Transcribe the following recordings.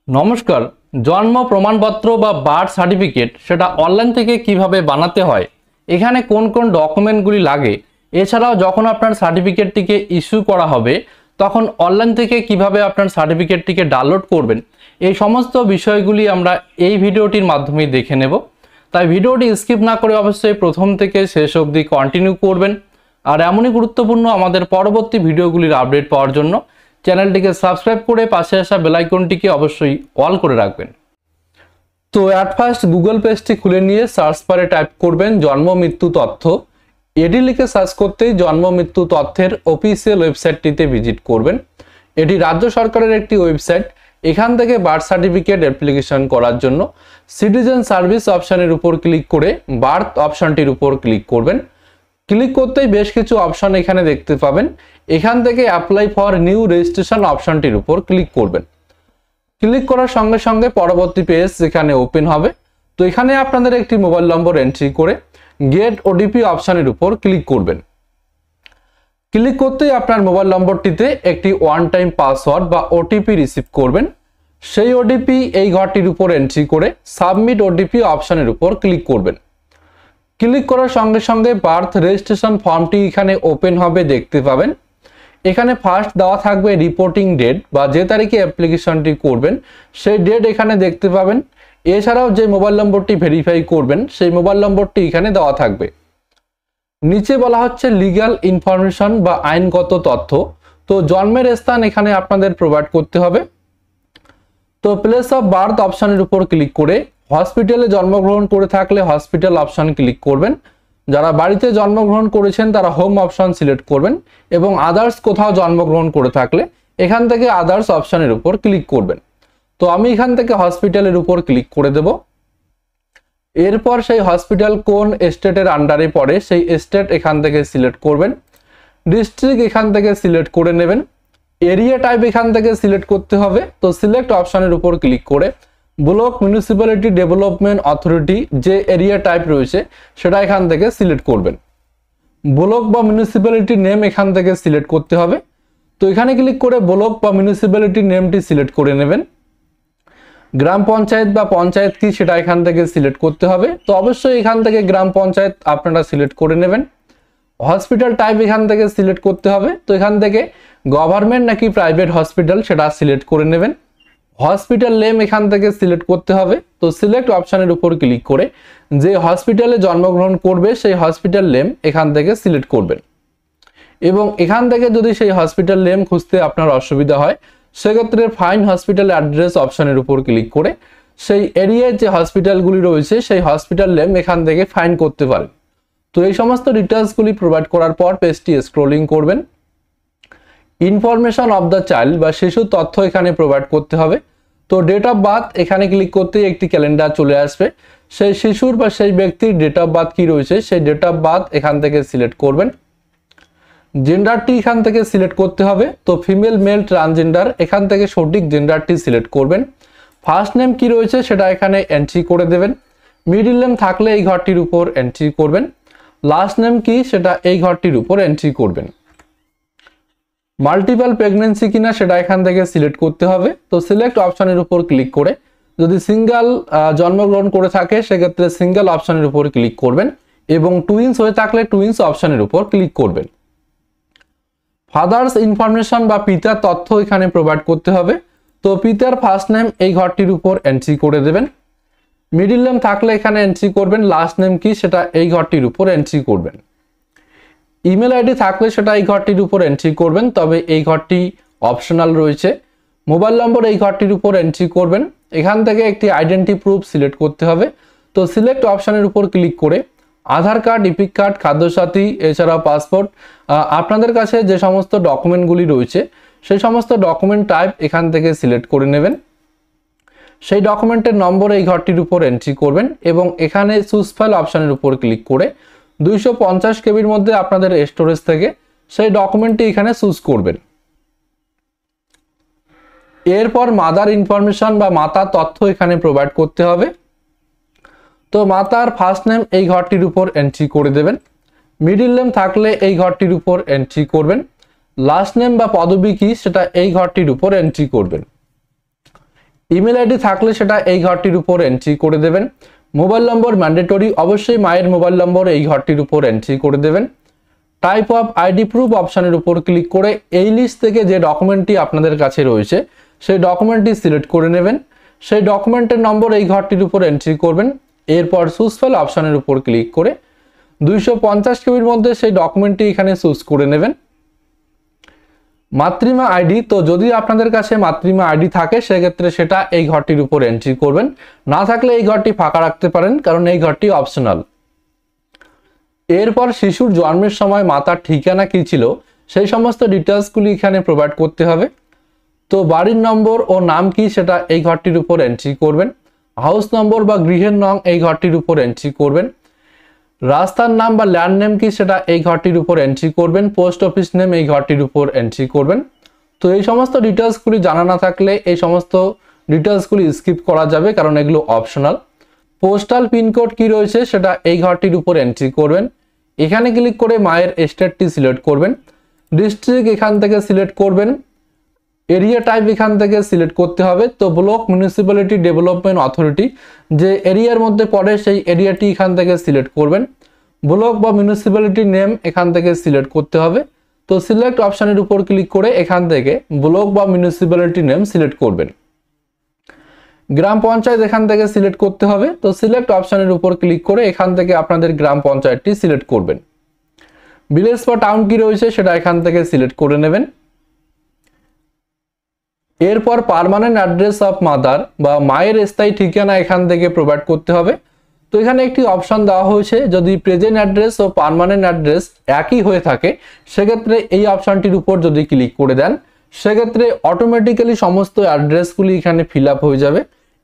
নমস্কার। জন্ম প্রমাণপত্র বা বার্থ সার্টিফিকেট সেটা অনলাইন থেকে কিভাবে বানাতে হয়, এখানে কোন কোন ডকুমেন্টগুলি লাগে, এছাড়াও যখন আপনার সার্টিফিকেটটিকে ইস্যু করা হবে তখন অনলাইন থেকে কিভাবে আপনার সার্টিফিকেটটিকে ডাউনলোড করবেন, এই সমস্ত বিষয়গুলি আমরা এই ভিডিওটির মাধ্যমে দেখে নেব। তাই ভিডিওটি স্কিপ না করে অবশ্যই প্রথম থেকে শেষ অবধি কন্টিনিউ করবেন। আর এমনই গুরুত্বপূর্ণ আমাদের পরবর্তী ভিডিওগুলির আপডেট পাওয়ার জন্য চ্যানেলটিকে সাবস্ক্রাইব করে পাশে আসা বেল আইকনটিকে অবশ্যই অল করে রাখবেন। তো অ্যাট ফার্স্ট গুগল পেজটি খুলে নিয়ে সার্চ বারে টাইপ করবেন জন্ম মৃত্যু তথ্য। এটি লিখে সার্চ করতেই জন্ম মৃত্যু তথ্যের অফিসিয়াল ওয়েবসাইটটিতে ভিজিট করবেন। এটি রাজ্য সরকারের একটি ওয়েবসাইট। এখান থেকে বার্থ সার্টিফিকেট অ্যাপ্লিকেশন করার জন্য সিটিজেন সার্ভিস অপশানের উপর ক্লিক করে বার্থ অপশানটির উপর ক্লিক করবেন। ক্লিক করতেই বেশ কিছু অপশন এখানে দেখতে পাবেন। এখান থেকে অ্যাপ্লাই ফর নিউ রেজিস্ট্রেশন অপশনটির উপর ক্লিক করবেন। ক্লিক করার সঙ্গে সঙ্গে পরবর্তী পেজ এখানে ওপেন হবে। তো এখানে আপনাদের একটি মোবাইল নম্বর এন্ট্রি করে গেট ওটিপি অপশনের উপর ক্লিক করবেন। ক্লিক করতেই আপনার মোবাইল নম্বরটিতে একটি ওয়ান টাইম পাসওয়ার্ড বা ওটিপি রিসিভ করবেন। সেই ওটিপি এই ঘরটির উপর এন্ট্রি করে সাবমিট ওটিপি অপশনের উপর ক্লিক করবেন। ক্লিক করার সঙ্গে সঙ্গে বার্থ রেজিস্ট্রেশন ফর্মটি এখানে ওপেন হবে, দেখতে পাবেন। এখানে ফার্স্ট দেওয়া থাকবে রিপোর্টিং ডেট বা যে তারিখে অ্যাপ্লিকেশনটি করবেন সেই ডেট এখানে দেখতে পাবেন। এছাড়াও যে মোবাইল নম্বরটি ভেরিফাই করবেন সেই মোবাইল নম্বরটি এখানে দেওয়া থাকবে। নিচে বলা হচ্ছে লিগ্যাল ইনফরমেশন বা আইনগত তথ্য। তো জন্মের স্থান এখানে আপনাদের প্রোভাইড করতে হবে। তো প্লেস অফ বার্থ অপশনের উপর ক্লিক করে হসপিটালে জন্মগ্রহণ করে থাকলে হসপিটাল অপশন ক্লিক করবেন। যারা বাড়িতে জন্মগ্রহণ করেছেন তারা হোম অপশন সিলেক্ট করবেন এবং আদার্স কোথাও জন্মগ্রহণ করে থাকলে এখান থেকে আদার্স অপশনের উপর ক্লিক করবেন। তো আমি এখান থেকে হসপিটালের উপর ক্লিক করে দেব। এরপর সেই হসপিটাল কোন স্টেটের আন্ডারে পড়ে সেই স্টেট এখান থেকে সিলেক্ট করবেন। ডিস্ট্রিক্ট এখান থেকে সিলেক্ট করে নেবেন। এরিয়া টাইপ এখান থেকে সিলেক্ট করতে হবে। তো সিলেক্ট অপশনের উপর ক্লিক করে ব্লক মিউনিসিপ্যালিটি ডেভেলপমেন্ট অথরিটি যে এরিয়া টাইপ রয়েছে সেটা এখান থেকে সিলেক্ট করবেন। ব্লক বা মিউনিসিপ্যালিটি নেম এখান থেকে সিলেক্ট করতে হবে। তো এখানে ক্লিক করে ব্লক বা মিউনিসিপ্যালিটি নেমটি সিলেক্ট করে নেবেন। গ্রাম পঞ্চায়েত বা পঞ্চায়েত কি সেটা এখান থেকে সিলেক্ট করতে হবে। তো অবশ্যই এখান থেকে গ্রাম পঞ্চায়েত আপনারা সিলেক্ট করে নেবেন। হসপিটাল টাইপ এখান থেকে সিলেক্ট করতে হবে। তো এখান থেকে গভর্নমেন্ট নাকি প্রাইভেট হসপিটাল সেটা সিলেক্ট করে নেবেন। হসপিটাল নেম এখান থেকে সিলেক্ট করতে হবে। তো সিলেক্ট অপশনের উপর ক্লিক করে যে হসপিটালে জন্মগ্রহণ করবে সেই হসপিটাল নেম এখান থেকে সিলেক্ট করবেন এবং এখান থেকে যদি সেই হসপিটাল নেম খুঁজতে আপনার অসুবিধা হয় সেক্ষেত্রে ফাইন্ড হসপিটাল অ্যাড্রেস অপশনের উপর ক্লিক করে সেই এরিয়ায় যে হসপিটালগুলি রয়েছে সেই হসপিটাল নেম এখান থেকে ফাইন্ড করতে পারেন। তো এই সমস্ত ডিটেলসগুলি প্রোভাইড করার পর পেজটি স্ক্রলিং করবেন। ইনফরমেশন অফ দ্য চাইল্ড বা শিশুর তথ্য এখানে প্রোভাইড করতে হবে। তো ডেট অফ বার্থ এখানে ক্লিক করতেই একটি ক্যালেন্ডার চলে আসবে। সেই শিশুর বা সেই ব্যক্তির ডেট অফ বার্থ কি রয়েছে সেই ডেট অফ বার্থ এখান থেকে সিলেক্ট করবেন। জেন্ডারটি এখান থেকে সিলেক্ট করতে হবে। তো ফিমেল, মেল, ট্রান্সজেন্ডার এখান থেকে সঠিক জেন্ডারটি সিলেক্ট করবেন। ফার্স্ট নেম কি রয়েছে সেটা এখানে এন্ট্রি করে দেবেন। মিডল নেম থাকলে এই ঘরটির উপর এন্ট্রি করবেন। লাস্ট নেম কি সেটা এই ঘরটির উপর এন্ট্রি করবেন। মাল্টিপল প্রেগন্যান্সি কিনা সেটা এখান থেকে সিলেক্ট করতে হবে। তো সিলেক্ট অপশনের উপর ক্লিক করে যদি সিঙ্গেল জন্মগ্রহণ করে থাকে সেক্ষেত্রে সিঙ্গেল অপশনের উপর ক্লিক করবেন এবং টুইন্স হয়ে থাকলে টুইন্স অপশনের উপর ক্লিক করবেন। ফাদার্স ইনফরমেশন বা পিতার তথ্য এখানে প্রোভাইড করতে হবে। তো পিতার ফার্স্ট নেম এই ঘরটির উপর এন্ট্রি করে দেবেন। মিডল নেম থাকলে এখানে এন্ট্রি করবেন। লাস্ট নেম কি সেটা এই ঘরটির উপর এন্ট্রি করবেন। ইমেল আইডি থাকলে সেটা এই ঘরটির উপর এন্ট্রি করবেন, তবে এই ঘরটি অপশনাল রয়েছে। মোবাইল নম্বর এই ঘরটির উপর এন্ট্রি করবেন। এখান থেকে একটি আইডেন্টি প্রুফ সিলেক্ট করতে হবে। তো সিলেক্ট অপশনের উপর ক্লিক করে আধার কার্ড, ইপিক কার্ড, খাদ্যসাথী এছাড়াও পাসপোর্ট আপনাদের কাছে যে সমস্ত ডকুমেন্টগুলি রয়েছে সেই সমস্ত ডকুমেন্ট টাইপ এখান থেকে সিলেক্ট করে নেবেন। সেই ডকুমেন্টের নম্বর এই ঘরটির উপর এন্ট্রি করবেন এবং এখানে চুজ ফাইল অপশনের উপর ক্লিক করে 250 কেবির মধ্যে আপনাদের স্টোরেজ থেকে সেই ডকুমেন্টটি এখানে চুজ করবেন। এরপর মাদার ইনফরমেশন বা মাতার তথ্য এখানে প্রোভাইড করতে হবে। তো মাতার ফার্স্ট নেম এই ঘরটির উপর এন্ট্রি করে দেবেন। মিডল নেম থাকলে এই ঘরটির উপর এন্ট্রি করবেন। লাস্ট নেম বা পদবি কি সেটা এই ঘরটির উপর এন্ট্রি করবেন। ইমেল আইডি থাকলে সেটা এই ঘরটির উপর এন্ট্রি করে দেবেন। মোবাইল নম্বর ম্যান্ডেটরি, অবশ্যই মায়ের মোবাইল নম্বর এই ঘরটির উপর এন্ট্রি করে দেবেন। টাইপ অফ আইডি প্রুফ অপশানের উপর ক্লিক করে এই লিস্ট থেকে যে ডকুমেন্টটি আপনাদের কাছে রয়েছে সেই ডকুমেন্টটি সিলেক্ট করে নেবেন। সেই ডকুমেন্টের নম্বর এই ঘরটির উপর এন্ট্রি করবেন। এরপর চুজ ফাইল অপশানের উপর ক্লিক করে 250 কেবির মধ্যে সেই ডকুমেন্টটি এখানে চুজ করে নেবেন। মাতৃমা আইডি, তো যদি আপনাদের কাছে মাতৃমা আইডি থাকে সেক্ষেত্রে সেটা এই ঘরটির উপর এন্ট্রি করবেন, না থাকলে এই ঘরটি ফাঁকা রাখতে পারেন, কারণ এই ঘরটি অপশনাল। এরপর শিশুর জন্মের সময় মাতার ঠিকানা কি ছিল সেই সমস্ত ডিটেলসগুলি এখানে প্রোভাইড করতে হবে। তো বাড়ির নম্বর ও নাম কি সেটা এই ঘরটির উপর এন্ট্রি করবেন। হাউস নম্বর বা গৃহের নং এই ঘরটির উপর এন্ট্রি করবেন। রাস্তার নাম বা ল্যান্ড নেম কি সেটা এই ঘরটির উপর এন্ট্রি করবেন। পোস্ট অফিস নেম এই ঘরটির উপর এন্ট্রি করবেন। তো এই সমস্ত ডিটেলসগুলি জানা না থাকলে এই সমস্ত ডিটেলসগুলি স্কিপ করা যাবে, কারণ এগুলো অপশনাল। পোস্টাল পিনকোড কি রয়েছে সেটা এই ঘরটির উপর এন্ট্রি করবেন। এখানে ক্লিক করে মায়ের স্টেটটি সিলেক্ট করবেন। ডিস্ট্রিক্ট এখান থেকে সিলেক্ট করবেন। এরিয়া টাইপ এখান থেকে সিলেক্ট করতে হবে। তো ব্লক মিউনিসিপ্যালিটি ডেভেলপমেন্ট অথরিটি যে এরিয়ার মধ্যে পড়ে সেই এরিয়াটি এখান থেকে সিলেক্ট করবেন। ব্লক বা মিউনিসিপ্যালিটি নেম এখান থেকে সিলেক্ট করতে হবে। তো সিলেক্ট অপশানের উপর ক্লিক করে এখান থেকে ব্লক বা মিউনিসিপ্যালিটি নেম সিলেক্ট করবেন। গ্রাম পঞ্চায়েত এখান থেকে সিলেক্ট করতে হবে। তো সিলেক্ট অপশানের উপর ক্লিক করে এখান থেকে আপনাদের গ্রাম পঞ্চায়েতটি সিলেক্ট করবেন। ভিলেজ বা টাউন কি রয়েছে সেটা এখান থেকে সিলেক্ট করে নেবেন। এরপর পার্মানেন্ট অ্যাড্রেস অফ মাদার বা মায়ের স্থায়ী ঠিকানা এখান থেকে প্রোভাইড করতে হবে। তো এখানে একটি অপশন দেওয়া হয়েছে, যদি প্রেজেন্ট অ্যাড্রেস ও পার্মানেন্ট অ্যাড্রেস একই হয়ে থাকে সেক্ষেত্রে এই অপশনটির উপর যদি ক্লিক করে দেন সেক্ষেত্রে অটোমেটিক্যালি সমস্ত অ্যাড্রেসগুলি এখানে ফিল আপ হয়ে যাবে।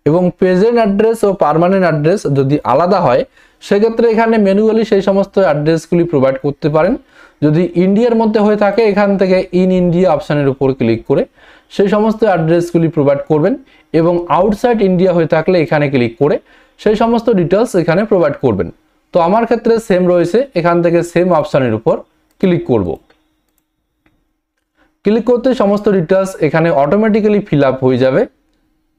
এবং প্রেজেন্ট অ্যাড্রেস ও পার্মানেন্ট অ্যাড্রেস যদি আলাদা হয় সেক্ষেত্রে এখানে ম্যানুয়ালি সেই সমস্ত অ্যাড্রেসগুলি প্রোভাইড করতে পারেন। যদি ইন্ডিয়ার মধ্যে হয়ে থাকে এখান থেকে ইন ইন্ডিয়া অপশানের উপর ক্লিক করে সেই সমস্ত অ্যাড্রেসগুলি প্রোভাইড করবেন। এবং আউটসাইড ইন্ডিয়া হয়ে থাকলে এখানে ক্লিক করে সেই সমস্ত ডিটেলস এখানে প্রোভাইড করবেন। তো আমার ক্ষেত্রে সেম রয়েছে, এখান থেকে সেম অপশানের উপর ক্লিক করব। ক্লিক করতে সমস্ত ডিটেলস এখানে অটোমেটিক্যালি ফিল আপ হয়ে যাবে।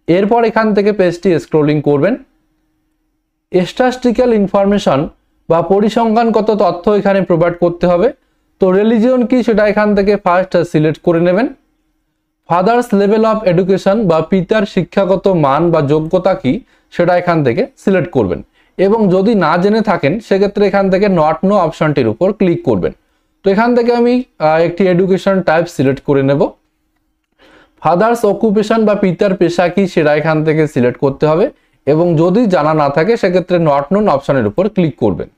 এরপর এখান থেকে পেজটি স্ক্রলিং করবেন। স্ট্যাটিস্টিক্যাল ইনফরমেশন বা পরিসংখ্যানগত তথ্য এখানে প্রোভাইড করতে হবে। তো রিলিজিয়ন কি সেটা এখান থেকে ফার্স্ট সিলেক্ট করে নেবেন। ফাদার্স লেভেল অফ এডুকেশন বা পিতার শিক্ষাগত মান বা যোগ্যতা কি সেটা এখান থেকে সিলেক্ট করবেন। এবং যদি না জেনে থাকেন সেক্ষেত্রে এখান থেকে নট নো অপশনটির উপর ক্লিক করবেন। তো এখান থেকে আমি একটি এডুকেশন টাইপ সিলেক্ট করে নেব। ফাদার্স অকুপেশন বা পিতার পেশা কি সেটা এখান থেকে সিলেক্ট করতে হবে। এবং যদি জানা না থাকে সেক্ষেত্রে নট নোন অপশনের উপর ক্লিক করবেন।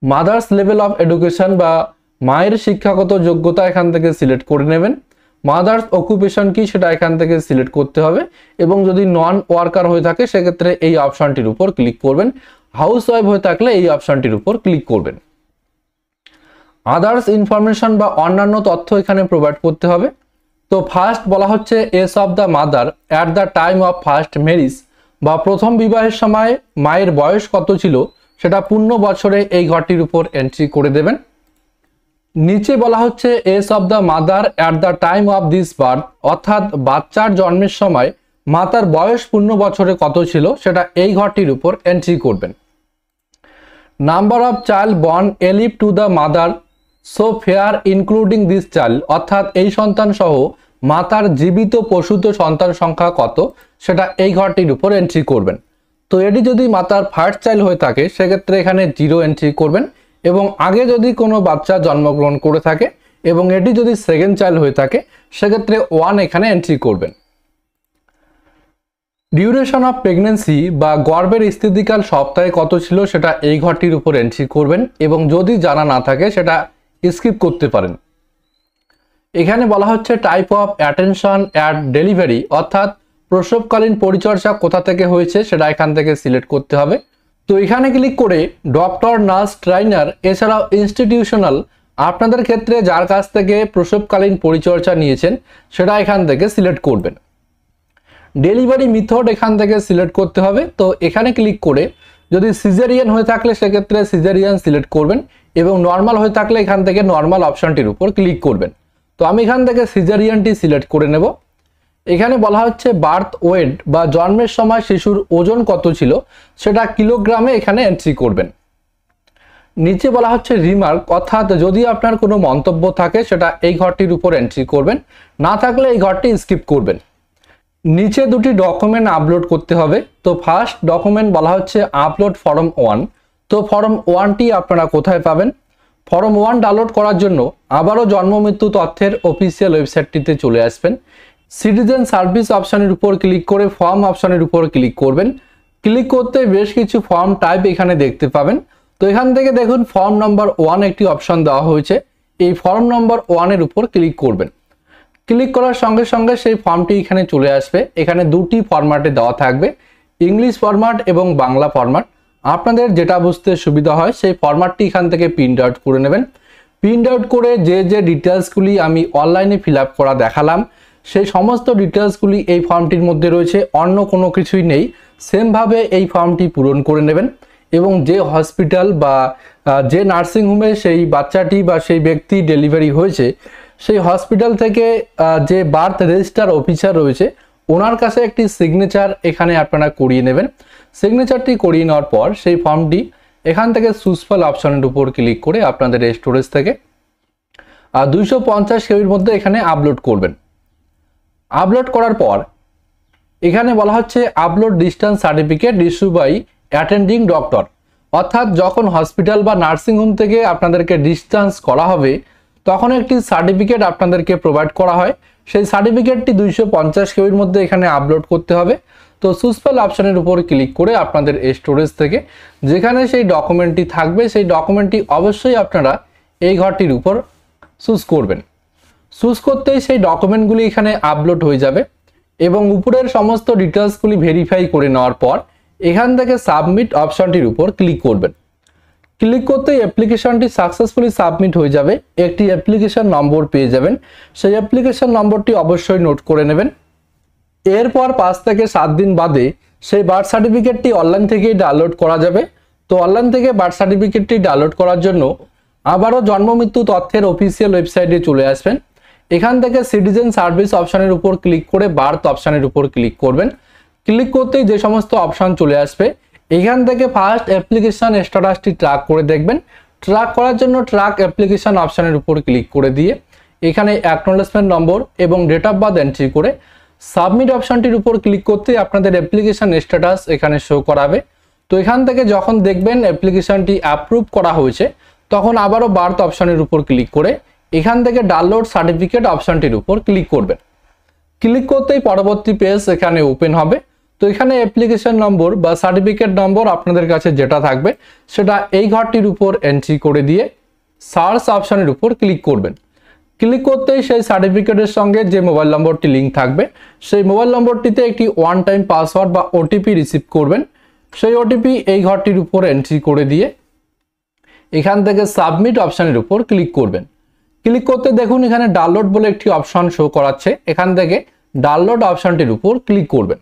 মাদার্স লেভেল অফ এডুকেশন বা মায়ের শিক্ষাগত যোগ্যতা এখান থেকে সিলেক্ট করে নেবেন। মাদার্স অকুপেশন কি সেটা এখান থেকে সিলেক্ট করতে হবে। এবং যদি নন ওয়ার্কার হয়ে থাকে সেক্ষেত্রে এই অপশনটির উপর ক্লিক করবেন। হাউস ওয়াইফ হয়ে থাকলে এই অপশনটির উপর ক্লিক করবেন। আদার্স ইনফরমেশন বা অন্যান্য তথ্য এখানে প্রোভাইড করতে হবে। তো ফার্স্ট বলা হচ্ছে age of the mother at the time of first marriage বা প্রথম বিবাহের সময় মায়ের বয়স কত ছিল সেটা পূর্ণ বছরে এই ঘরটির উপর এন্ট্রি করে দেবেন। নিচে বলা হচ্ছে age of the mother at the time of this birth, অর্থাৎ বাচ্চার জন্মের সময় মাতার বয়স পূর্ণ বছরে কত ছিল সেটা এই ঘরটির উপর এন্ট্রি করবেন। Number of child born alive to the mother so far including this child, অর্থাৎ এই সন্তান সহ মাতার জীবিত প্রসূত সন্তান সংখ্যা কত সেটা এই ঘরটির উপর এন্ট্রি করবেন। তো এটি যদি মাতার ফার্স্ট চাইল্ড হয়ে থাকে সেক্ষেত্রে এখানে 0 এন্ট্রি করবেন। এবং আগে যদি কোনো বাচ্চা জন্মগ্রহণ করে থাকে এবং এটি যদি সেকেন্ড চাইল্ড হয়ে থাকে সেক্ষেত্রে 1 এখানে এন্ট্রি করবেন। ডিউরেশন অফ প্রেগনেন্সি বা গর্ভের স্থিতিকাল সপ্তাহে কত ছিল সেটা এই ঘরটির উপর এন্ট্রি করবেন। এবং যদি জানা না থাকে সেটা স্কিপ করতে পারেন। এখানে বলা হচ্ছে type of attention at delivery, অর্থাৎ প্রসবকালীন পরিচর্যা কোথা থেকে হয়েছে সেটা এখান থেকে সিলেক্ট করতে হবে। তো এখানে ক্লিক করে ডক্টর, নার্স, ট্রেনার এছাড়াও ইনস্টিটিউশনাল আপনাদের ক্ষেত্রে যার কাছ থেকে প্রসবকালীন পরিচর্যা নিয়েছেন সেটা এখান থেকে সিলেক্ট করবেন। ডেলিভারি মেথড এখান থেকে সিলেক্ট করতে হবে। তো এখানে ক্লিক করে যদি সিজারিয়ান হয়ে থাকলে সেক্ষেত্রে সিজারিয়ান সিলেক্ট করবেন এবং নর্মাল হয়ে থাকলে এখান থেকে নর্মাল অপশনটির উপর ক্লিক করবেন। তো আমি এখান থেকে সিজারিয়ানটি সিলেক্ট করে নেব। এখানে বলা হচ্ছে বার্থ ওয়েট বা জন্মের সময় শিশুর ওজন কত ছিল সেটা কিলোগ্রামে এখানে এন্ট্রি করবেন। নিচে বলা হচ্ছে রিমার্ক, অর্থাৎ যদি আপনার কোনো মন্তব্য থাকে সেটা এই ঘরটির উপর এন্ট্রি করবেন, না থাকলে এই ঘরটি স্কিপ করবেন। নিচে দুটি ডকুমেন্ট আপলোড করতে হবে। তো ফার্স্ট ডকুমেন্ট বলা হচ্ছে আপলোড ফর্ম 1। তো ফর্ম 1টি আপনারা কোথায় পাবেন? ফর্ম 1 ডাউনলোড করার জন্য আবারও জন্ম মৃত্যু তথ্যের অফিসিয়াল ওয়েবসাইটটিতে চলে আসবেন। সিটিজেন সার্ভিস অপশনের উপর ক্লিক করে ফর্ম অপশনের উপর ক্লিক করবেন। ক্লিক করতে বেশ কিছু ফর্ম টাইপ এখানে দেখতে পাবেন। তো এখান থেকে দেখুন ফর্ম নাম্বার 1 একটি অপশন দেওয়া হয়েছে। এই ফর্ম নাম্বার 1 এর উপর ক্লিক করবেন। ক্লিক করার সঙ্গে সঙ্গে সেই ফর্মটি এখানে চলে আসবে। এখানে দুটি ফরম্যাটে দেওয়া থাকবে, ইংলিশ ফরম্যাট এবং বাংলা ফরম্যাট। আপনাদের যেটা বুঝতে সুবিধা হয় সেই ফরম্যাটটি এখান থেকে প্রিন্ট আউট করে নেবেন। প্রিন্ট আউট করে যে ডিটেলসগুলি আমি অনলাইনে ফিল আপ করা দেখালাম সেই সমস্ত ডিটেলসগুলি এই ফর্মটির মধ্যে রয়েছে, অন্য কোনো কিছুই নেই। সেমভাবে এই ফর্মটি পূরণ করে নেবেন এবং যে হসপিটাল বা যে নার্সিংহোমে সেই বাচ্চাটি বা সেই ব্যক্তি ডেলিভারি হয়েছে সেই হসপিটাল থেকে যে বার্থ রেজিস্টার অফিসার রয়েছে ওনার কাছে একটি সিগনেচার এখানে আপনারা করিয়ে নেবেন। সিগনেচারটি করিয়ে নেওয়ার পর সেই ফর্মটি এখান থেকে সুসফল অপশনের উপর ক্লিক করে আপনাদের স্টোরেজ থেকে 250 কেবির মধ্যে এখানে আপলোড করবেন। আপলোড করার পর এখানে বলা হচ্ছে upload distance certificate issue by attending doctor, অর্থাৎ যখন হসপিটাল বা নার্সিংহোম থেকে আপনাদেরকে ডিসচার্জ করা হবে তখন একটি সার্টিফিকেট আপনাদেরকে প্রোভাইড করা হয়। সেই সার্টিফিকেটটি 250 কেবির মধ্যে এখানে আপলোড করতে হবে। তো সুসফল অপশনের উপর ক্লিক করে আপনাদের স্টোরেজ থেকে যেখানে সেই ডকুমেন্টটি থাকবে সেই ডকুমেন্টটি অবশ্যই আপনারা এই ঘরটির উপর চুজ করবেন। চুজ করতেই সেই ডকুমেন্টগুলি এখানে আপলোড হয়ে যাবে এবং উপরের সমস্ত ডিটেলসগুলি ভেরিফাই করে নেওয়ার পর এখান থেকে সাবমিট অপশনটির উপর ক্লিক করবেন। ক্লিক করতেই অ্যাপ্লিকেশনটি সাকসেসফুলি সাবমিট হয়ে যাবে। একটি অ্যাপ্লিকেশন নম্বর পেয়ে যাবেন, সেই অ্যাপ্লিকেশন নম্বরটি অবশ্যই নোট করে নেবেন। এরপর 5 থেকে 7 দিন বাদে সেই বার্থ সার্টিফিকেটটি অনলাইন থেকেই ডাউনলোড করা যাবে। তো অনলাইন থেকে বার্থ সার্টিফিকেটটি ডাউনলোড করার জন্য আবারও জন্ম মৃত্যু তথ্যের অফিসিয়াল ওয়েবসাইটে চলে আসবেন। এখান থেকে সিটিজেন সার্ভিস অপশনের উপর ক্লিক করে বার্থ অপশনের উপর ক্লিক করবেন। ক্লিক করতেই যে সমস্ত অপশন চলে আসবে এখান থেকে ফার্স্ট অ্যাপ্লিকেশন স্ট্যাটাসটি ট্র্যাক করে দেখবেন। ট্র্যাক করার জন্য ট্র্যাক অ্যাপ্লিকেশন অপশনের উপর ক্লিক করে দিয়ে এখানে অ্যাকনোলেজমেন্ট নম্বর এবং ডেট অফ বার্থ এন্ট্রি করে সাবমিট অপশনটির উপর ক্লিক করতে আপনাদের অ্যাপ্লিকেশন স্ট্যাটাস এখানে শো করাবে। তো এখান থেকে যখন দেখবেন অ্যাপ্লিকেশনটি অ্যাপ্রুভ করা হয়েছে তখন আবারও বার্থ অপশনের উপর ক্লিক করে এখান থেকে ডাউনলোড সার্টিফিকেট অপশনটির উপর ক্লিক করবেন। ক্লিক করতেই পরবর্তী পেজ এখানে ওপেন হবে। তো এখানে অ্যাপ্লিকেশন নম্বর বা সার্টিফিকেট নম্বর আপনাদের কাছে যেটা থাকবে সেটা এই ঘরটির উপর এন্ট্রি করে দিয়ে সার্চ অপশনের উপর ক্লিক করবেন। ক্লিক করতেই সেই সার্টিফিকেটের সঙ্গে যে মোবাইল নম্বরটি লিঙ্ক থাকবে সেই মোবাইল নম্বরটিতে একটি ওয়ান টাইম পাসওয়ার্ড বা ওটিপি রিসিভ করবেন। সেই ওটিপি এই ঘরটির উপর এন্ট্রি করে দিয়ে এখান থেকে সাবমিট অপশনের উপর ক্লিক করবেন। ক্লিক করতে দেখুন এখানে ডাউনলোড বলে একটি অপশন শো করাচ্ছে, এখান থেকে ডাউনলোড অপশনটির উপর ক্লিক করবেন।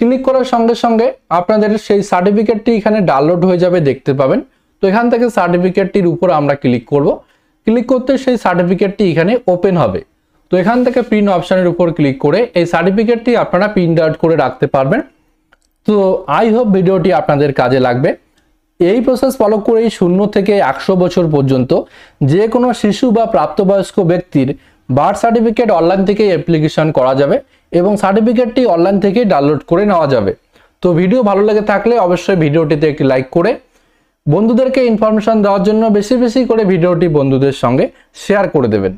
ক্লিক করার সঙ্গে সঙ্গে আপনাদের সেই সার্টিফিকেটটি এখানে ডাউনলোড হয়ে যাবে, দেখতে পাবেন। তো এখান থেকে সার্টিফিকেটটির উপর আমরা ক্লিক করব। ক্লিক করতে সেই সার্টিফিকেটটি এখানে ওপেন হবে। তো এখান থেকে প্রিন্ট অপশনের উপর ক্লিক করে এই সার্টিফিকেটটি আপনারা প্রিন্ট আউট করে রাখতে পারবেন। তো আই হোপ ভিডিওটি আপনাদের কাজে লাগবে। এই প্রসেস ফলো করেই 0 থেকে 100 বছর পর্যন্ত যে কোনো শিশু বা প্রাপ্তবয়স্ক ব্যক্তির বার্থ সার্টিফিকেট অনলাইন থেকে অ্যাপ্লিকেশন করা যাবে এবং সার্টিফিকেটটি অনলাইন থেকে ডাউনলোড করে নেওয়া যাবে। তো ভিডিও ভালো লেগে থাকলে অবশ্যই ভিডিওটিতে একটি লাইক করে বন্ধুদেরকে ইনফরমেশন দেওয়ার জন্য বেশি বেশি করে ভিডিওটি বন্ধুদের সঙ্গে শেয়ার করে দেবেন।